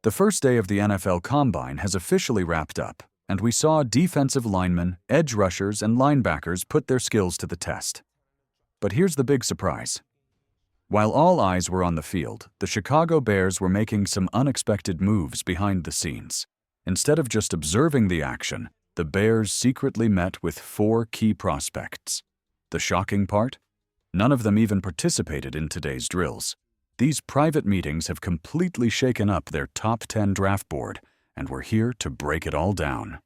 The first day of the NFL Combine has officially wrapped up, and we saw defensive linemen, edge rushers, and linebackers put their skills to the test. But here's the big surprise. While all eyes were on the field, the Chicago Bears were making some unexpected moves behind the scenes. Instead of just observing the action, the Bears secretly met with 4 key prospects. The shocking part? None of them even participated in today's drills. These private meetings have completely shaken up their top 10 draft board, and we're here to break it all down.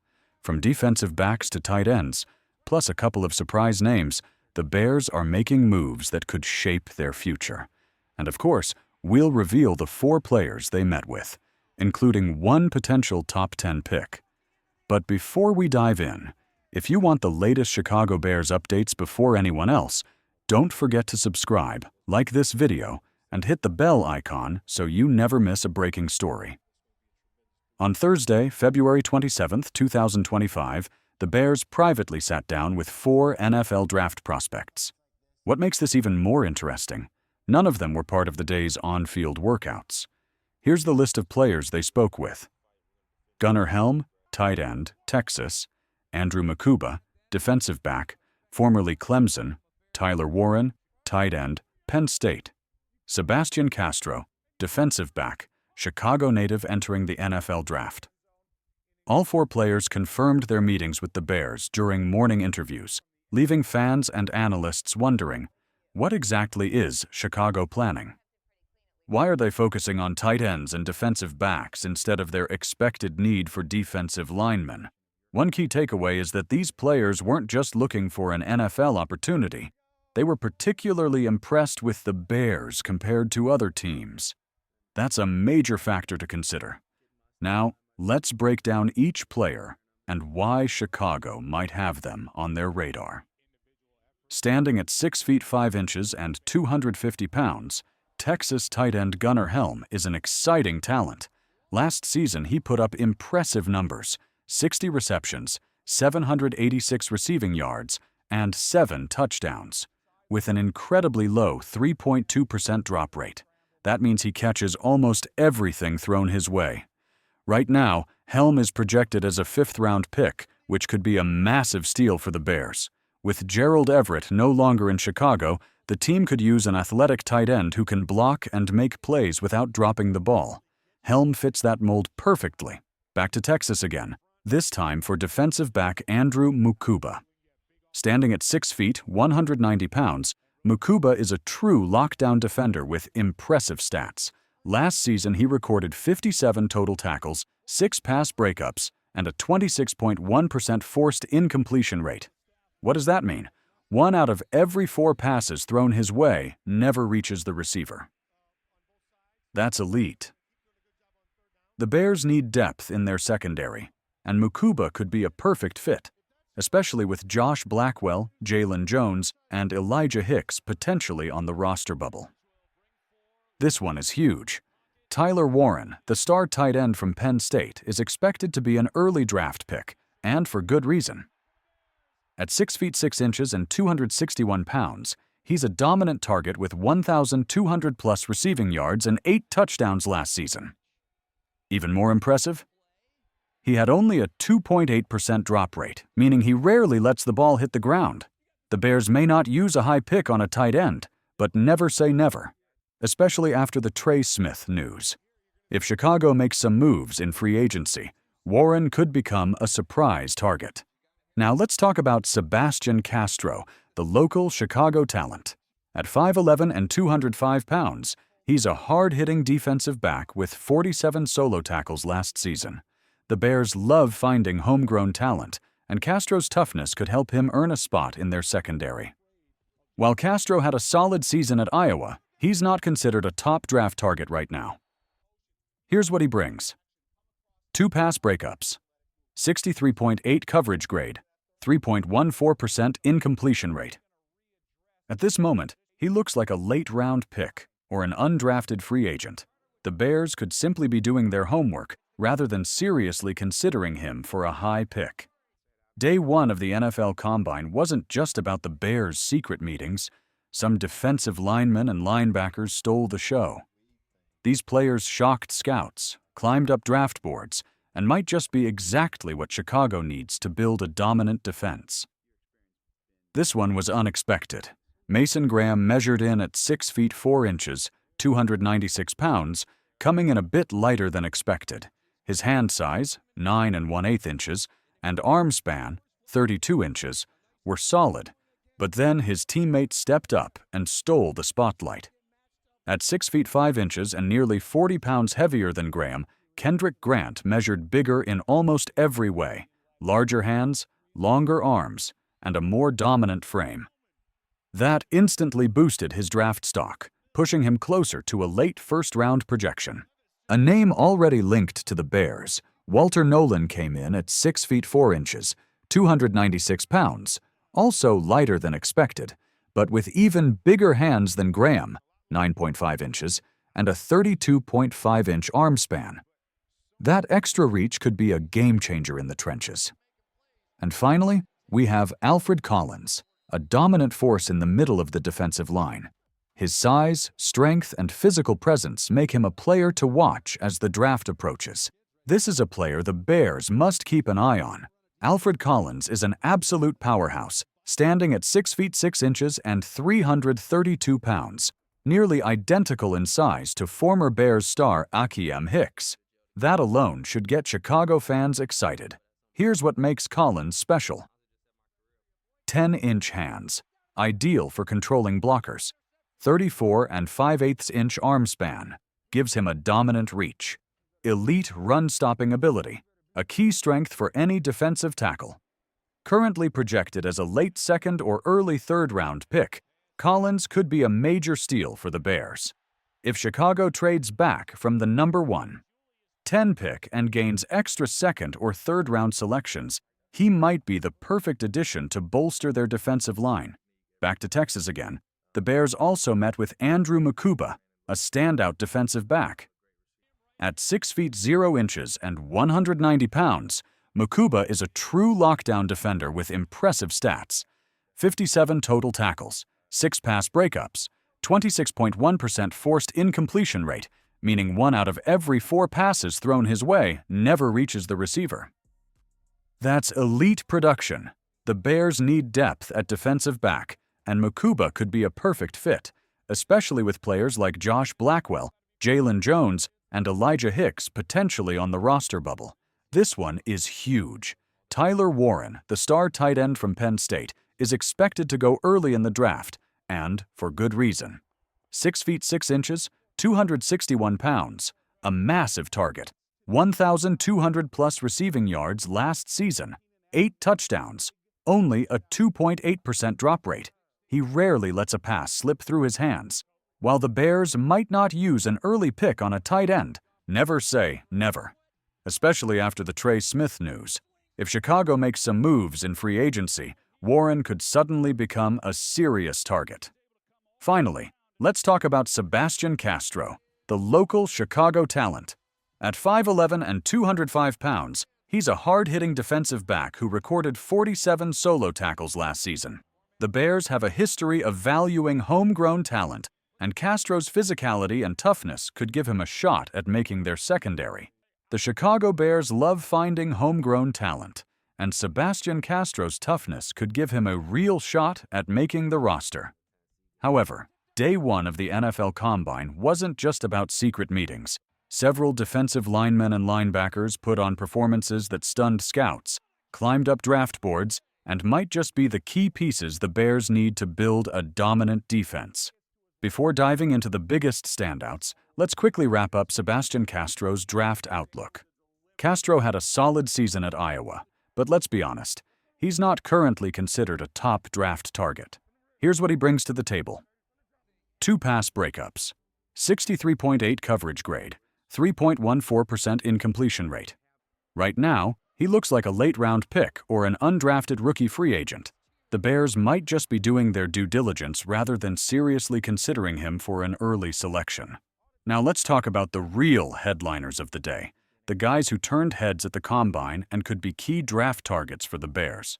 From defensive backs to tight ends, plus a couple of surprise names, the Bears are making moves that could shape their future. And of course, we'll reveal the 4 players they met with, including 1 potential top 10 pick. But before we dive in, if you want the latest Chicago Bears updates before anyone else, don't forget to subscribe, like this video, and hit the bell icon so you never miss a breaking story. On Thursday, February 27, 2025, the Bears privately sat down with 4 NFL draft prospects. What makes this even more interesting? None of them were part of the day's on-field workouts. Here's the list of players they spoke with. Gunnar Helm, tight end, Texas; Andrew Mukuba, defensive back, formerly Clemson; Tyler Warren, tight end, Penn State; Sebastian Castro, defensive back, Chicago native entering the NFL draft. All 4 players confirmed their meetings with the Bears during morning interviews, leaving fans and analysts wondering, what exactly is Chicago planning? Why are they focusing on tight ends and defensive backs instead of their expected need for defensive linemen? One key takeaway is that these players weren't just looking for an NFL opportunity. They were particularly impressed with the Bears compared to other teams. That's a major factor to consider. Now, let's break down each player and why Chicago might have them on their radar. Standing at 6 feet 5 inches and 250 pounds, Texas tight end Gunnar Helm is an exciting talent. Last season, he put up impressive numbers: 60 receptions, 786 receiving yards, and 7 touchdowns. With an incredibly low 3.2% drop rate. That means he catches almost everything thrown his way. Right now, Helm is projected as a 5th-round pick, which could be a massive steal for the Bears. With Gerald Everett no longer in Chicago, the team could use an athletic tight end who can block and make plays without dropping the ball. Helm fits that mold perfectly. Back to Texas again, this time for defensive back Andrew Mukuba. Standing at 6 feet, 190 pounds, Mukuba is a true lockdown defender with impressive stats. Last season, he recorded 57 total tackles, 6 pass breakups, and a 26.1% forced incompletion rate. What does that mean? 1 out of every 4 passes thrown his way never reaches the receiver. That's elite. The Bears need depth in their secondary, and Mukuba could be a perfect fit, especially with Josh Blackwell, Jalen Jones, and Elijah Hicks potentially on the roster bubble. This one is huge. Tyler Warren, the star tight end from Penn State, is expected to be an early draft pick, and for good reason. At 6 feet 6 inches and 261 pounds, he's a dominant target with 1,200-plus receiving yards and 8 touchdowns last season. Even more impressive? He had only a 2.8% drop rate, meaning he rarely lets the ball hit the ground. The Bears may not use a high pick on a tight end, but never say never, especially after the Trey Smith news. If Chicago makes some moves in free agency, Warren could become a surprise target. Now let's talk about Sebastian Castro, the local Chicago talent. At 5'11" and 205 pounds, he's a hard-hitting defensive back with 47 solo tackles last season. The Bears love finding homegrown talent, and Castro's toughness could help him earn a spot in their secondary. While Castro had a solid season at Iowa, he's not considered a top draft target right now. Here's what he brings. 2 pass breakups, 63.8 coverage grade, 3.14% incompletion rate. At this moment, he looks like a late-round pick or an undrafted free agent. The Bears could simply be doing their homework rather than seriously considering him for a high pick. Day 1 of the NFL Combine wasn't just about the Bears' secret meetings. Some defensive linemen and linebackers stole the show. These players shocked scouts, climbed up draft boards, and might just be exactly what Chicago needs to build a dominant defense. This one was unexpected. Mason Graham measured in at 6 feet 4 inches, 296 pounds, coming in a bit lighter than expected. His hand size, 9 1/8 inches, and arm span, 32 inches, were solid, but then his teammate stepped up and stole the spotlight. At 6 feet 5 inches and nearly 40 pounds heavier than Graham, Kendrick Grant measured bigger in almost every way: larger hands, longer arms, and a more dominant frame. That instantly boosted his draft stock, pushing him closer to a late first-round projection. A name already linked to the Bears, Walter Nolan came in at 6 feet 4 inches, 296 pounds, also lighter than expected, but with even bigger hands than Graham, 9.5 inches, and a 32.5-inch arm span. That extra reach could be a game-changer in the trenches. And finally, we have Alfred Collins, a dominant force in the middle of the defensive line. His size, strength, and physical presence make him a player to watch as the draft approaches. This is a player the Bears must keep an eye on. Alfred Collins is an absolute powerhouse, standing at 6 feet 6 inches and 332 pounds, nearly identical in size to former Bears star Akiem Hicks. That alone should get Chicago fans excited. Here's what makes Collins special. 10-inch hands, ideal for controlling blockers. 34 5/8 inch arm span, gives him a dominant reach. Elite run-stopping ability, a key strength for any defensive tackle. Currently projected as a late second or early third-round pick, Collins could be a major steal for the Bears. If Chicago trades back from the number 10 pick and gains extra second or third-round selections, he might be the perfect addition to bolster their defensive line. Back to Texas again. The Bears also met with Andrew Mukuba, a standout defensive back. At 6 feet 0 inches and 190 pounds, Mukuba is a true lockdown defender with impressive stats. 57 total tackles, 6 pass breakups, 26.1% forced incompletion rate, meaning 1 out of every 4 passes thrown his way never reaches the receiver. That's elite production. The Bears need depth at defensive back, and Mukuba could be a perfect fit, especially with players like Josh Blackwell, Jalen Jones, and Elijah Hicks potentially on the roster bubble. This one is huge. Tyler Warren, the star tight end from Penn State, is expected to go early in the draft, and for good reason. 6 feet 6 inches, 261 pounds, a massive target, 1,200+ receiving yards last season, 8 touchdowns, only a 2.8% drop rate. He rarely lets a pass slip through his hands. While the Bears might not use an early pick on a tight end, never say never. Especially after the Trey Smith news. If Chicago makes some moves in free agency, Warren could suddenly become a serious target. Finally, let's talk about Sebastian Castro, the local Chicago talent. At 5'11 and 205 pounds, he's a hard-hitting defensive back who recorded 47 solo tackles last season. The Bears have a history of valuing homegrown talent, and Castro's physicality and toughness could give him a shot at making their secondary. The Chicago Bears love finding homegrown talent, and Sebastian Castro's toughness could give him a real shot at making the roster. However, day 1 of the NFL Combine wasn't just about secret meetings. Several defensive linemen and linebackers put on performances that stunned scouts, climbed up draft boards, and might just be the key pieces the Bears need to build a dominant defense. Before diving into the biggest standouts, let's quickly wrap up Sebastian Castro's draft outlook. Castro had a solid season at Iowa, but let's be honest, he's not currently considered a top draft target. Here's what he brings to the table. 2 pass breakups, 63.8 coverage grade, 3.14% incompletion rate. Right now, he looks like a late-round pick or an undrafted rookie free agent. The Bears might just be doing their due diligence rather than seriously considering him for an early selection. Now let's talk about the real headliners of the day, the guys who turned heads at the Combine and could be key draft targets for the Bears.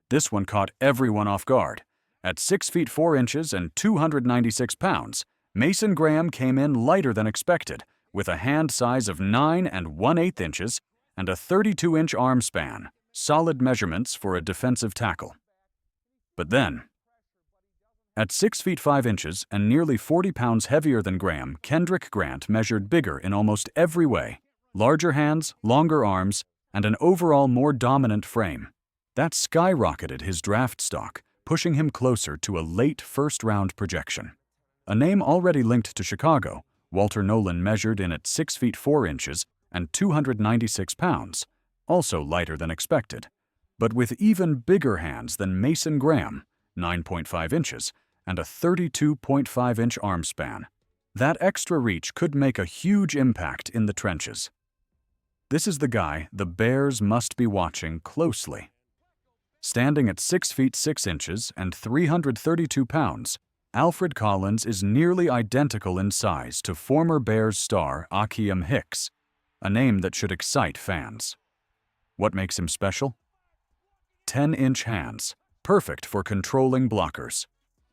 This one caught everyone off guard. At 6 feet 4 inches and 296 pounds, Mason Graham came in lighter than expected, with a hand size of 9 1/8 inches and a 32-inch arm span, solid measurements for a defensive tackle. But then, at 6 feet 5 inches and nearly 40 pounds heavier than Graham, Kendrick Grant measured bigger in almost every way: larger hands, longer arms, and an overall more dominant frame. That skyrocketed his draft stock, pushing him closer to a late first-round projection. A name already linked to Chicago, Walter Nolan measured in at 6 feet 4 inches and 296 pounds, also lighter than expected, but with even bigger hands than Mason Graham, 9.5 inches, and a 32.5-inch arm span. That extra reach could make a huge impact in the trenches. This is the guy the Bears must be watching closely. Standing at 6 feet 6 inches and 332 pounds, Alfred Collins is nearly identical in size to former Bears star Akiem Hicks, a name that should excite fans. What makes him special? 10-inch hands, perfect for controlling blockers.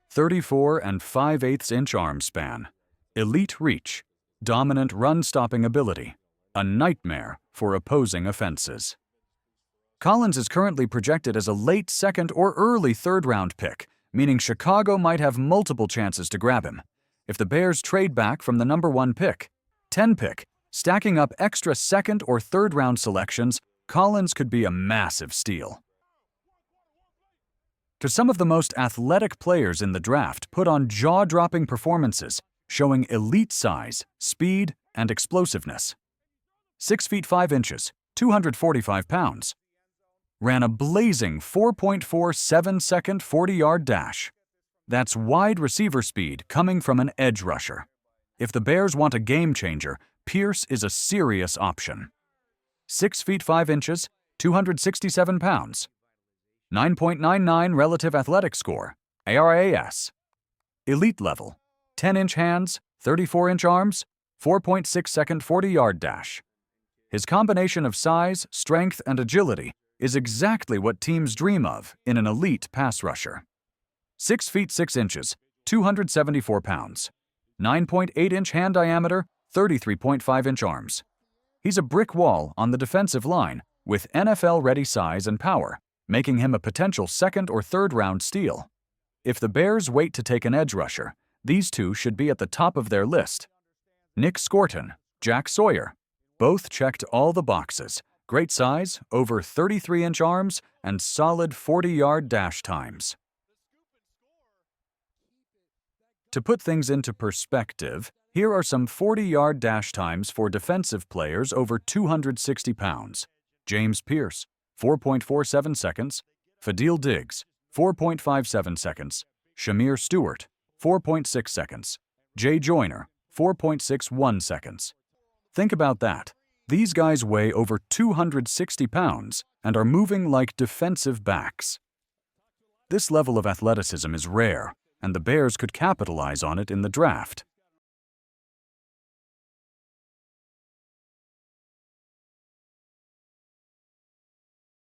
34 5/8-inch arm span, elite reach, dominant run-stopping ability, a nightmare for opposing offenses. Collins is currently projected as a late second or early third-round pick, meaning Chicago might have multiple chances to grab him. If the Bears trade back from the number 1 pick, 10 pick, stacking up extra second or third-round selections, Collins could be a massive steal. To some of the most athletic players in the draft put on jaw-dropping performances, showing elite size, speed, and explosiveness. 6 feet 5 inches, 245 pounds. Ran a blazing 4.47-second 40-yard dash. That's wide receiver speed coming from an edge rusher. If the Bears want a game changer, Pierce is a serious option. 6 feet 5 inches, 267 pounds. 9.99 relative athletic score, ARAS. Elite level, 10-inch hands, 34-inch arms, 4.6-second 40-yard dash. His combination of size, strength, and agility is exactly what teams dream of in an elite pass rusher. 6 feet 6 inches, 274 pounds. 9.8-inch hand diameter, 33.5-inch arms. He's a brick wall on the defensive line with NFL-ready size and power, making him a potential second or third-round steal. If the Bears wait to take an edge rusher, these two should be at the top of their list. Nick Scorton, Jack Sawyer, both checked all the boxes. Great size, over 33-inch arms, and solid 40-yard dash times. To put things into perspective, here are some 40-yard dash times for defensive players over 260 pounds. James Pierce, 4.47 seconds. Fadil Diggs, 4.57 seconds. Shamir Stewart, 4.6 seconds. Jay Joyner, 4.61 seconds. Think about that. These guys weigh over 260 pounds and are moving like defensive backs. This level of athleticism is rare, and the Bears could capitalize on it in the draft.